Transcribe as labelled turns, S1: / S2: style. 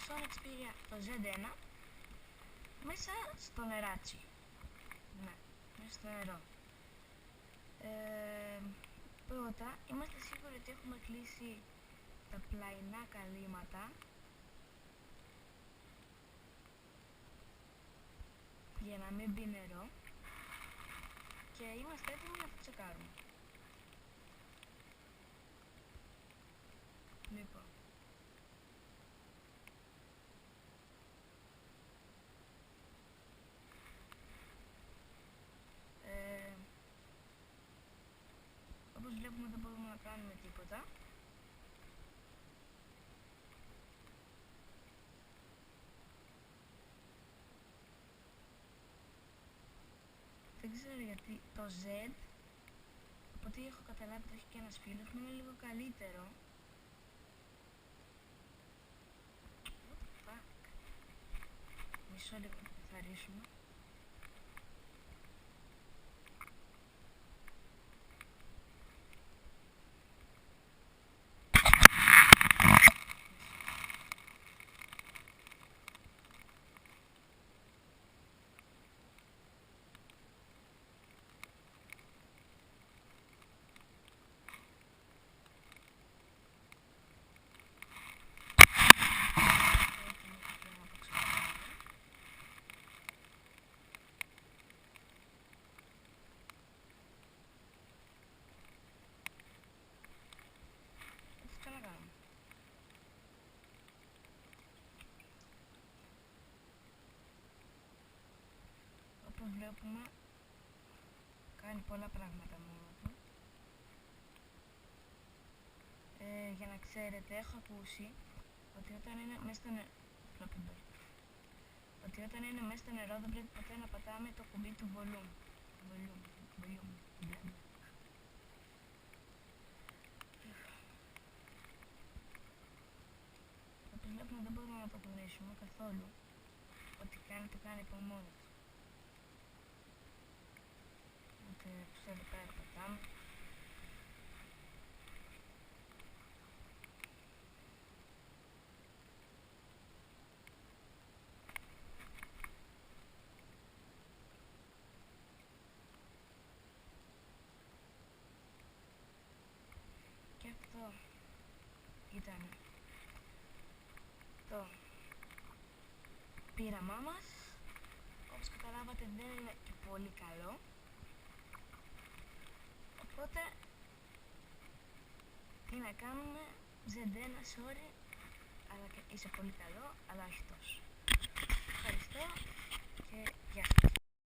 S1: Sonic Xperia το Z1 μέσα στο νεράτσι. Ναι, μέσα στο νερό. Πρώτα, είμαστε σίγουροι ότι έχουμε κλείσει τα πλαϊνά καλύματα για να μην μπει νερό και είμαστε έτοιμοι να το τσεκάρουμε. Λοιπόν, όπως βλέπουμε δεν μπορούμε να κάνουμε τίποτα. Δεν ξέρω γιατί το Z, από ό,τι έχω καταλάβει το έχει και ένας φίλος μου, είναι λίγο καλύτερο. What the fuck? Μισό λίγο να το καθαρίσουμε. Όπως βλέπουμε κάνει πολλά πράγματα μόνο του. Για να ξέρετε, έχω ακούσει ότι όταν είναι μέσα στο νερό, δεν πρέπει ποτέ να πατάμε το κουμπί του volume. Όπως βλέπουμε δεν μπορούμε να το κουνήσουμε καθόλου. Ό,τι κάνει το κάνει από μόνο του. Οπότε εδώ πέρα πατάμε. Και αυτό ήταν το πείραμά μας. Όπως καταλάβατε δεν είναι και πολύ καλό. Οπότε, τι να κάνουμε, Z1 sorry, αλλά είσαι πολύ καλό, αλλά όχι τόσο.